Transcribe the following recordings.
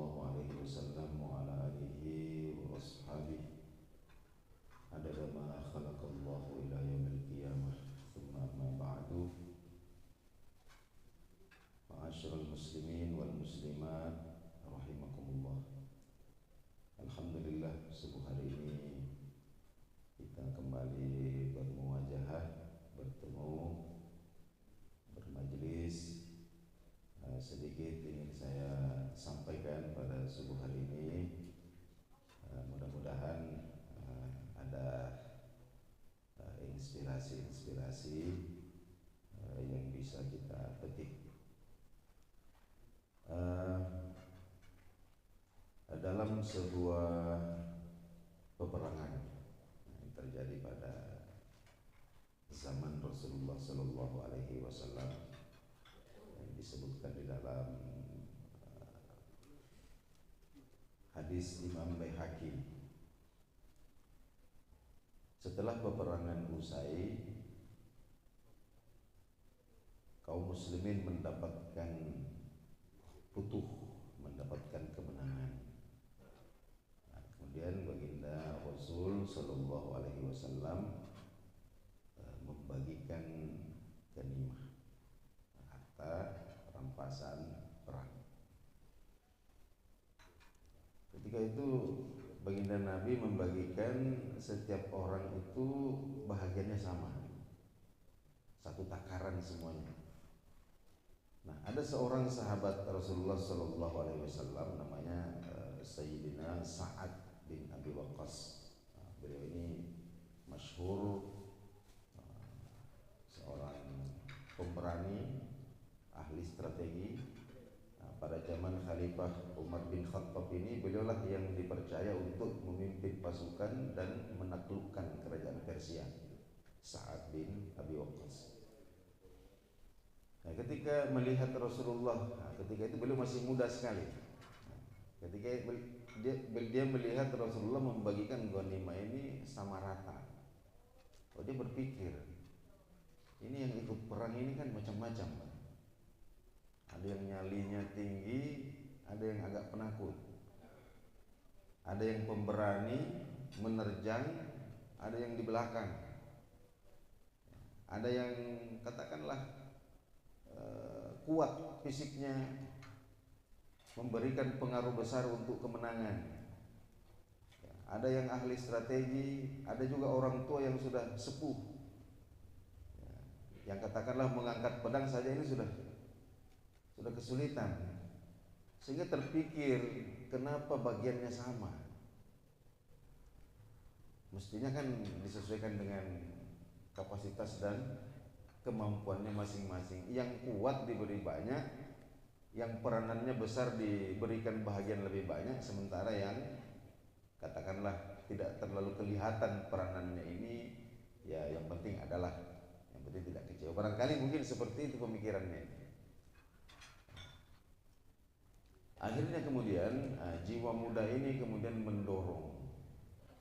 sallallahu alaihi wasallam wa ala alihi wa ashabihi adada ma khalaqallahu ila yaumil qiyamah. Tsumma amma ba'du. Ma'asyiral muslimin wal muslimat rahimakumullah. Alhamdulillah, subuh hari ini kita kembali bermuwajahah, bertemu, bermajlis. Sedikit ingin saya sampaikan pada subuh hari ini. Mudah-mudahan ada inspirasi-inspirasi yang bisa kita petik. Dalam sebuah peperangan yang terjadi pada zaman Rasulullah Sallallahu Alaihi Wasallam, yang disebutkan di dalam hadis Imam Baihaqi, setelah peperangan usai, kaum muslimin mendapatkan futuh, mendapatkan kemenangan. Kemudian baginda Rasul Sallallahu Alaihi Wasallam membagikan ghanimah, harta rampasan perang. Ketika itu baginda Nabi membagikan setiap orang itu bahagiannya sama, satu takaran semuanya. Nah, ada seorang sahabat Rasulullah Sallallahu Alaihi Wasallam namanya Sayyidina Sa'ad bin Abi Waqqas. Beliau ini masyhur, seorang pemberani, ahli strategi. Pada zaman Khalifah Umar bin Khattab ini, beliaulah yang dipercaya untuk memimpin pasukan dan menaklukkan kerajaan Persia, Sa'ad bin Abi Waqqas. Nah, ketika melihat Rasulullah, ketika itu beliau masih muda sekali. Ketika dia melihat Rasulullah membagikan ghanimah ini sama rata, dia berpikir, ini yang ikut perang ini kan macam-macam, Pak. Ada yang nyalinya tinggi, ada yang agak penakut, ada yang pemberani, menerjang, ada yang di belakang, ada yang katakanlah kuat fisiknya, memberikan pengaruh besar untuk kemenangan. Ada yang ahli strategi, ada juga orang tua yang sudah sepuh, yang katakanlah mengangkat pedang saja ini sudah kesulitan. Sehingga terpikir, kenapa bagiannya sama? Mestinya kan disesuaikan dengan kapasitas dan kemampuannya masing-masing. Yang kuat diberi banyak, yang peranannya besar diberikan bahagian lebih banyak, sementara yang katakanlah tidak terlalu kelihatan peranannya ini, ya yang penting tidak kecewa. Barangkali mungkin seperti itu pemikirannya. Akhirnya kemudian jiwa muda ini kemudian mendorong,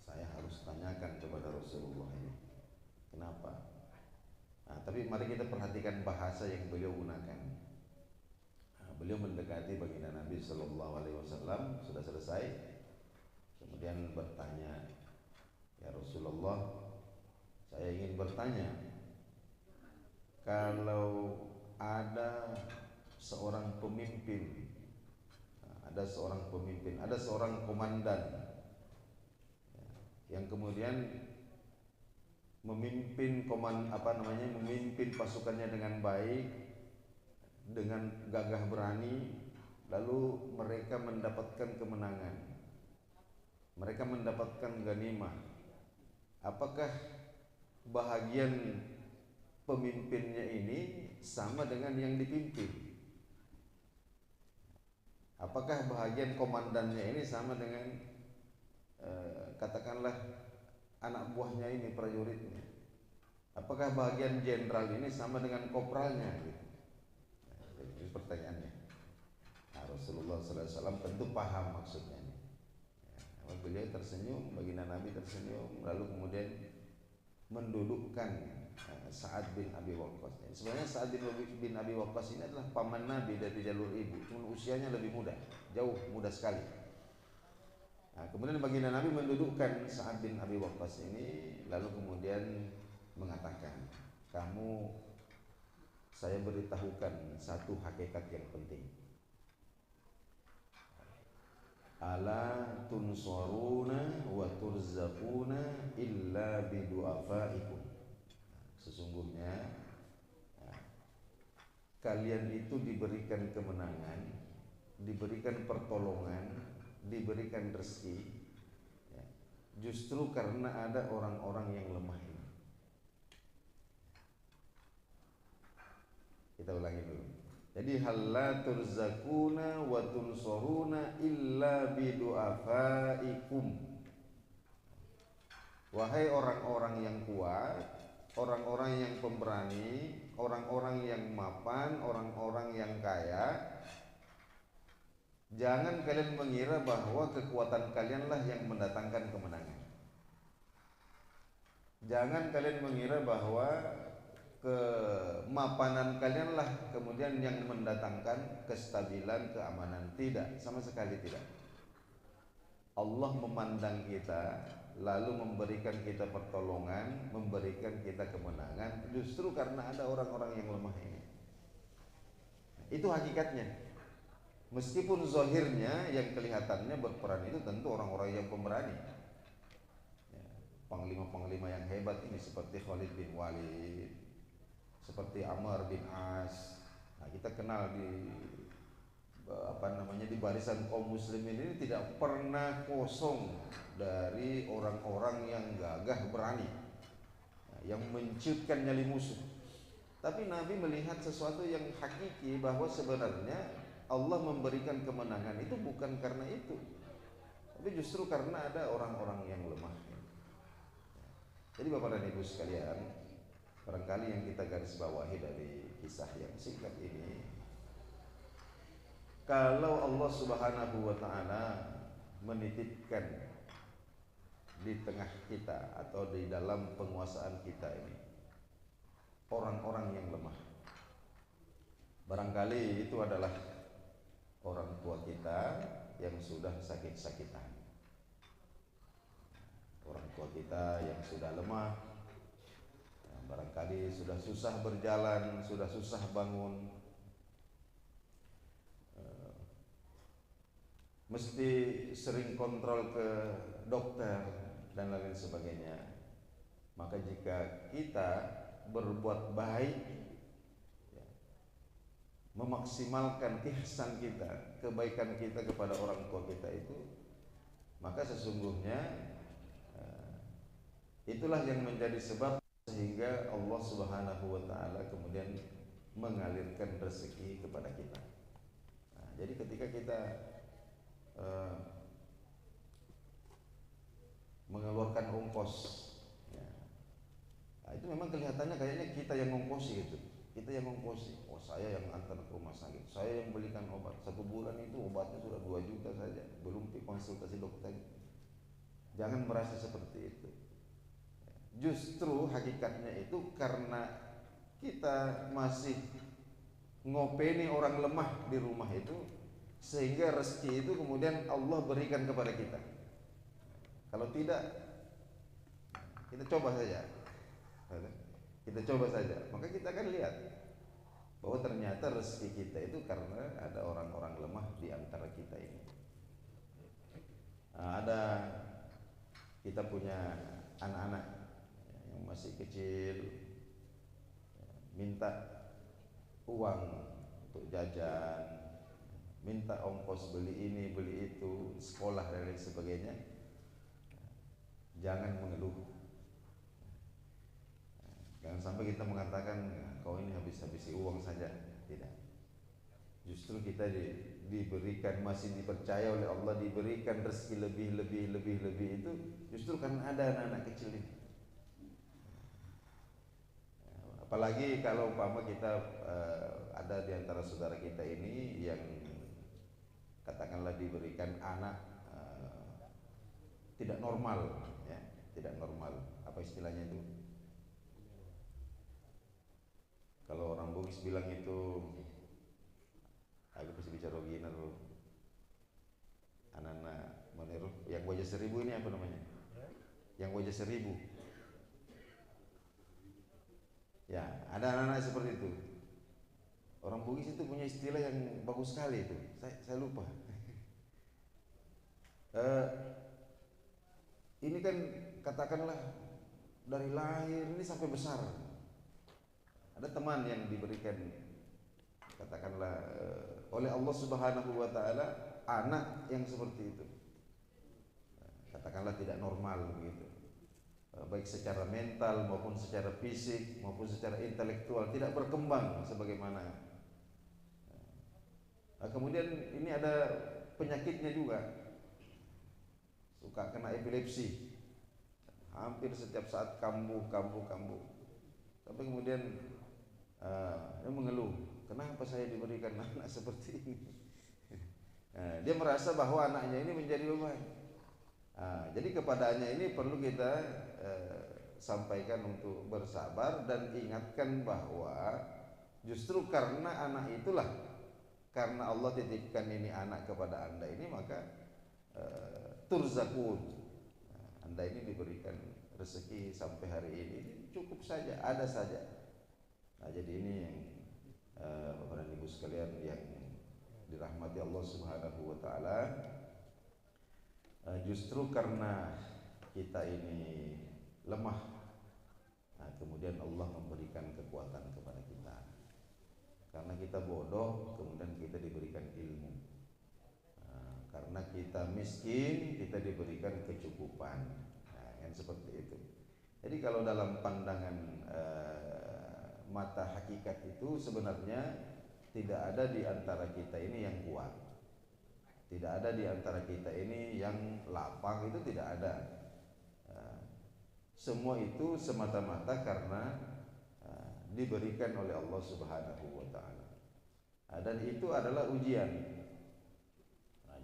saya harus tanyakan kepada Rasulullah ini, kenapa? Tapi mari kita perhatikan bahasa yang beliau gunakan. Beliau mendekati baginda Nabi Sallallahu Alaihi Wasallam, sudah selesai, kemudian bertanya, ya Rasulullah, saya ingin bertanya, kalau ada seorang pemimpin, ada seorang komandan yang kemudian memimpin memimpin pasukannya dengan baik, dengan gagah berani, lalu mereka mendapatkan kemenangan, mereka mendapatkan ghanimah. Apakah bahagian pemimpinnya ini sama dengan yang dipimpin? Apakah bahagian komandannya ini sama dengan katakanlah anak buahnya ini, prajuritnya? Apakah bahagian jenderal ini sama dengan kopralnya? Gitu. Ini pertanyaannya. Rasulullah SAW tentu paham maksudnya. Beliau tersenyum, baginda Nabi tersenyum, lalu kemudian mendudukkan Sa'ad bin Abi Waqqas. Sebenarnya Sa'ad bin Abi Waqqas ini adalah paman Nabi dari jalur ibu, cuma usianya lebih muda, jauh muda sekali. Nah, kemudian baginda Nabi mendudukkan Sa'ad bin Abi Waqqas ini, lalu kemudian mengatakan, kamu, saya beritahukan satu hakikat yang penting. Ala tunsaruna wa turzaquna illa bidu'afaikum. Sesungguhnya kalian itu diberikan kemenangan, diberikan pertolongan, diberikan rezeki, ya, justru karena ada orang-orang yang lemah ini. Kita ulangi dulu. Jadi halla turzakuna wa tunsuruna illa bidu'afaikum. Wahai orang-orang yang kuat, orang-orang yang pemberani, orang-orang yang mapan, orang-orang yang kaya, jangan kalian mengira bahwa kekuatan kalianlah yang mendatangkan kemenangan. Jangan kalian mengira bahwa kemapanan kalianlah kemudian yang mendatangkan kestabilan, keamanan. Tidak, sama sekali tidak. Allah memandang kita, lalu memberikan kita pertolongan, memberikan kita kemenangan, justru karena ada orang-orang yang lemah ini. Itu hakikatnya. Meskipun zahirnya yang kelihatannya berperan itu tentu orang-orang yang pemberani, panglima-panglima yang hebat ini seperti Khalid bin Walid, seperti Amr bin As. Nah, kita kenal di di barisan kaum muslimin ini tidak pernah kosong dari orang-orang yang gagah berani, yang menciutkan nyali musuh. Tapi Nabi melihat sesuatu yang hakiki, bahwa sebenarnya Allah memberikan kemenangan itu bukan karena itu, tapi justru karena ada orang-orang yang lemah. Jadi Bapak dan Ibu sekalian, barangkali yang kita garis bawahi dari kisah yang singkat ini, kalau Allah Subhanahu wa ta'ala menitipkan di tengah kita atau di dalam penguasaan kita ini orang-orang yang lemah, barangkali itu adalah orang tua kita yang sudah sakit-sakitan, orang tua kita yang sudah lemah, barangkali sudah susah berjalan, sudah susah bangun, mesti sering kontrol ke dokter dan lain sebagainya. Maka jika kita berbuat baik, memaksimalkan ihsan kita, kebaikan kita kepada orang tua kita itu, maka sesungguhnya itulah yang menjadi sebab sehingga Allah Subhanahu wa ta'ala kemudian mengalirkan rezeki kepada kita. Nah, jadi ketika kita mengeluarkan ongkos, ya, nah itu memang kelihatannya kayaknya kita yang ngongkosi itu, kita yang ngongkosi. Oh, saya yang antar ke rumah sakit, saya yang belikan obat. 1 bulan itu obatnya sudah 2 juta saja, belum konsultasi dokter. Jangan merasa seperti itu. Justru hakikatnya itu karena kita masih ngopeni orang lemah di rumah itu, sehingga rezeki itu kemudian Allah berikan kepada kita. Kalau tidak, kita coba saja, maka kita akan lihat bahwa ternyata rezeki kita itu karena ada orang-orang lemah di antara kita ini. Nah, kita punya anak-anak yang masih kecil, minta uang untuk jajan, minta ongkos beli ini, beli itu, sekolah dan lain sebagainya. Jangan mengeluh. Jangan sampai kita mengatakan, kau ini habis-habisi uang saja. Tidak. Justru kita diberikan, masih dipercaya oleh Allah, diberikan rezeki lebih itu justru karena ada anak-anak kecil ini. Apalagi kalau umpama kita ada di antara saudara kita ini yang katakanlah diberikan anak tidak normal, ya, tidak normal. Apa istilahnya itu? Kalau orang Bugis bilang itu, aku pasti bicara begini loh. Anak-anak meniru yang wajah 1000 ini apa namanya? Yang wajah 1000. Ya, ada anak-anak seperti itu. Orang Bugis itu punya istilah yang bagus sekali itu. Saya lupa. Ini kan katakanlah dari lahir ini sampai besar. Ada teman yang diberikan katakanlah oleh Allah Subhanahu wa taala anak yang seperti itu. Katakanlah tidak normal begitu. Baik secara mental maupun secara fisik maupun secara intelektual tidak berkembang sebagaimana. Kemudian ini ada penyakitnya juga, suka kena epilepsi, hampir setiap saat kambuh. Tapi kemudian dia mengeluh, kenapa saya diberikan anak seperti ini? Dia merasa bahwa anaknya ini menjadi beban. Jadi kepadanya ini perlu kita sampaikan untuk bersabar dan ingatkan bahwa justru karena anak itulah, karena Allah titipkan ini anak kepada Anda ini, maka turzakun, Anda ini diberikan rezeki sampai hari ini cukup saja, ada saja. Jadi ini yang Bapak dan Ibu sekalian yang dirahmati Allah Subhanahu wa taala, justru karena kita ini lemah, kemudian Allah memberikan kekuatan kepada kita. Karena kita bodoh, kemudian kita diberikan ilmu. Karena kita miskin, kita diberikan kecukupan. Kan seperti itu. Jadi kalau dalam pandangan mata hakikat itu sebenarnya tidak ada di antara kita ini yang kuat, tidak ada di antara kita ini yang lapang, itu tidak ada. Semua itu semata-mata karena diberikan oleh Allah Subhanahu wa taala. Dan itu adalah ujian.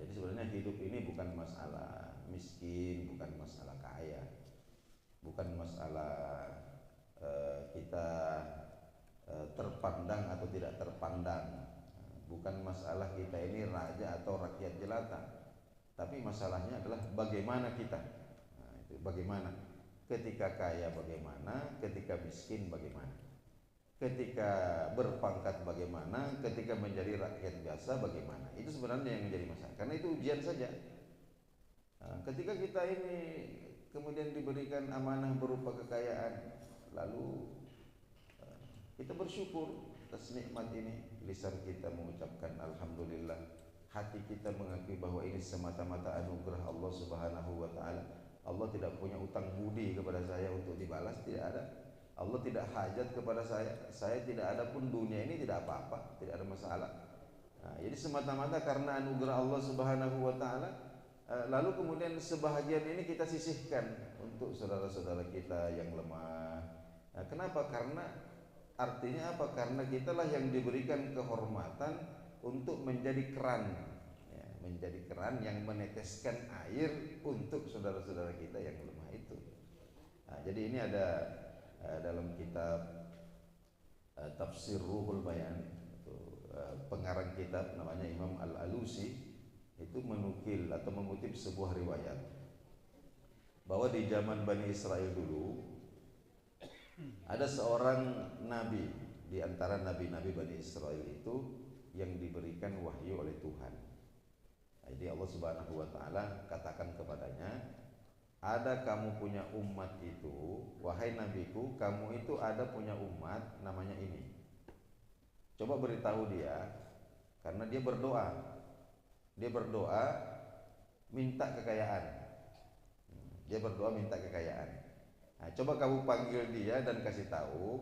Jadi sebenarnya hidup ini bukan masalah miskin, bukan masalah kaya, bukan masalah kita terpandang atau tidak terpandang, bukan masalah kita ini raja atau rakyat jelata, tapi masalahnya adalah bagaimana kita. Itu bagaimana ketika kaya, bagaimana ketika miskin, bagaimana ketika berpangkat, bagaimana ketika menjadi rakyat biasa, bagaimana. Itu sebenarnya yang menjadi masalah, karena itu ujian saja. Ketika kita ini kemudian diberikan amanah berupa kekayaan, lalu kita bersyukur atas nikmat ini, lisan kita mengucapkan alhamdulillah, hati kita mengakui bahwa ini semata-mata anugerah Allah Subhanahu wa taala. Allah tidak punya utang budi kepada saya untuk dibalas, tidak ada. Allah tidak hajat kepada saya tidak ada pun, dunia ini tidak apa-apa, tidak ada masalah. Jadi semata-mata karena anugerah Allah Subhanahu wa taala. Lalu kemudian sebahagian ini kita sisihkan untuk saudara-saudara kita yang lemah. Kenapa? Karena artinya apa? Karena kitalah yang diberikan kehormatan untuk menjadi keran, menjadi keran yang meneteskan air untuk saudara-saudara kita yang lemah itu. Jadi ini ada dalam kitab Tafsir Ruhul Bayan, pengarang kitab namanya Imam Al-Alusi, itu menukil atau mengutip sebuah riwayat bahwa di zaman Bani Israel dulu ada seorang nabi di antara nabi-nabi Bani Israel itu yang diberikan wahyu oleh Tuhan. Jadi Allah Subhanahu wa taala katakan kepadanya, ada kamu punya umat itu, wahai nabiku, kamu itu ada punya umat namanya ini. Coba beritahu dia, karena dia berdoa minta kekayaan. Dia berdoa minta kekayaan. Coba kamu panggil dia dan kasih tahu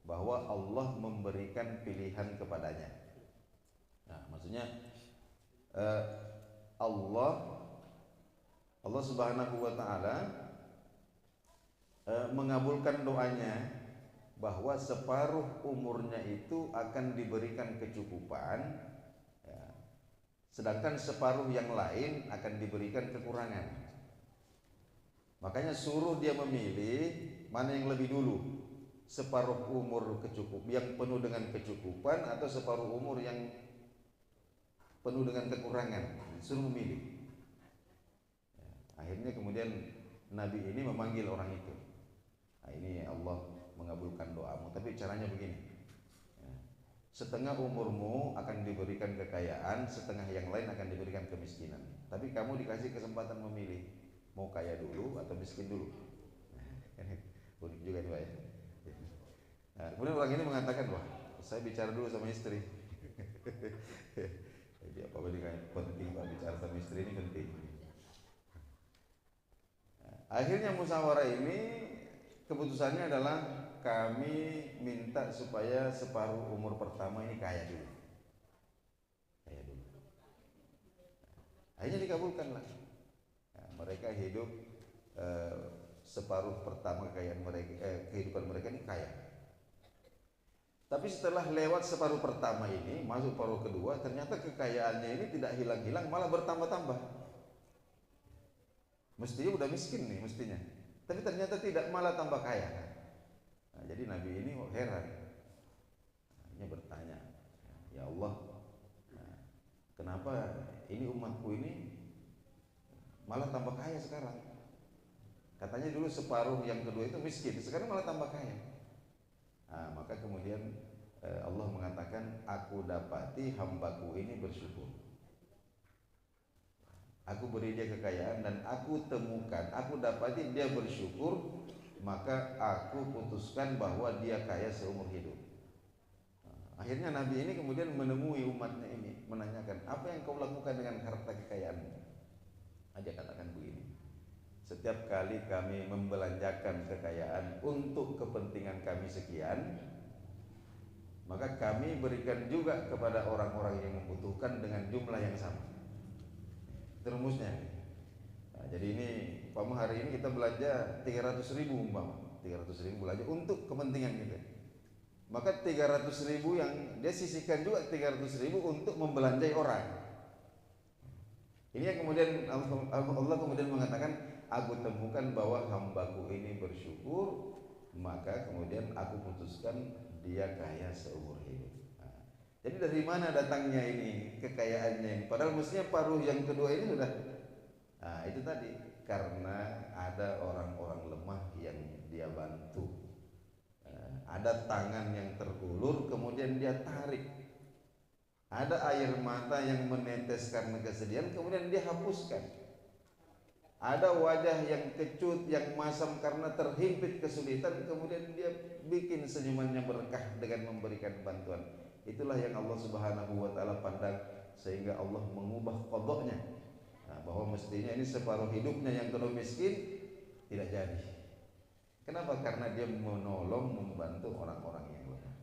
bahwa Allah memberikan pilihan kepadanya. Maksudnya Allah Subhanahu wa taala mengabulkan doanya bahwa separuh umurnya itu akan diberikan kecukupan, sedangkan separuh yang lain akan diberikan kekurangan. Makanya suruh dia memilih mana yang lebih dulu, separuh umur yang penuh dengan kecukupan atau separuh umur yang penuh dengan kekurangan, disuruh memilih. Akhirnya kemudian Nabi ini memanggil orang itu. Nah, ini Allah mengabulkan doamu, tapi caranya begini. Setengah umurmu akan diberikan kekayaan, setengah yang lain akan diberikan kemiskinan. Tapi kamu dikasih kesempatan memilih, mau kaya dulu atau miskin dulu. Unik juga nih Pak ya. Nah, kemudian orang ini mengatakan, wah saya bicara dulu sama istri. Jadi apa penting Pak, bicara sama istri ini penting. Akhirnya musyawarah ini keputusannya adalah kami minta supaya separuh umur pertama ini kaya dulu. Akhirnya dikabulkan lah. Nah, mereka hidup separuh pertama kekayaan mereka, kehidupan mereka ini kaya. Tapi setelah lewat separuh pertama ini, masuk paruh kedua, ternyata kekayaannya ini tidak hilang-hilang, malah bertambah-tambah. Mestinya udah miskin nih mestinya, tapi ternyata tidak, malah tambah kaya. Nah, jadi Nabi ini heran, hanya bertanya, ya Allah, kenapa ini umatku ini malah tambah kaya sekarang? Katanya dulu separuh yang kedua itu miskin, sekarang malah tambah kaya. Nah, maka kemudian Allah mengatakan, aku dapati hambaku ini bersyukur. Aku beri dia kekayaan dan aku temukan, aku dapati dia bersyukur, maka aku putuskan bahwa dia kaya seumur hidup. Akhirnya Nabi ini kemudian menemui umatnya ini, menanyakan, apa yang kau lakukan dengan harta kekayaanmu? Dia katakan begini, setiap kali kami membelanjakan kekayaan untuk kepentingan kami sekian, maka kami berikan juga kepada orang-orang yang membutuhkan dengan jumlah yang sama. Rumusnya. Nah, jadi ini umpama hari ini kita belanja 300.000 umpama 300.000 belanja untuk kepentingan kita, maka 300.000 yang dia sisihkan juga 300.000 untuk membelanjai orang. Ini yang kemudian Allah kemudian mengatakan, aku temukan bahwa hambaku ini bersyukur, maka kemudian aku putuskan dia kaya seumur hidup. Jadi dari mana datangnya ini kekayaannya ini? Padahal mestinya paruh yang kedua ini sudah. Nah, itu tadi karena ada orang-orang lemah yang dia bantu. Ada tangan yang terulur kemudian dia tarik. Ada air mata yang menetes karena kesedihan kemudian dia hapuskan. Ada wajah yang kecut, yang masam karena terhimpit kesulitan, kemudian dia bikin senyumannya berkah dengan memberikan bantuan. Itulah yang Allah Subhanahu wa taala pandang, sehingga Allah mengubah qadanya. Nah, bahwa mestinya ini separuh hidupnya yang kalau miskin tidak jadi. Kenapa? Karena dia menolong, membantu orang-orang yang lemah.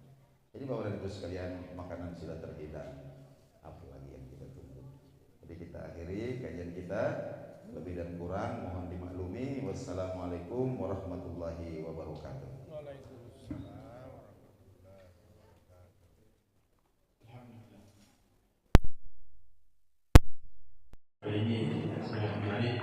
Jadi Bapak dan Ibu sekalian, makanan sudah terhidang, apa lagi yang kita tunggu? Jadi kita akhiri kajian kita. Lebih dan kurang mohon dimaklumi. Wassalamualaikum warahmatullahi wabarakatuh. Waalaikumsalam. Ini sangat menarik.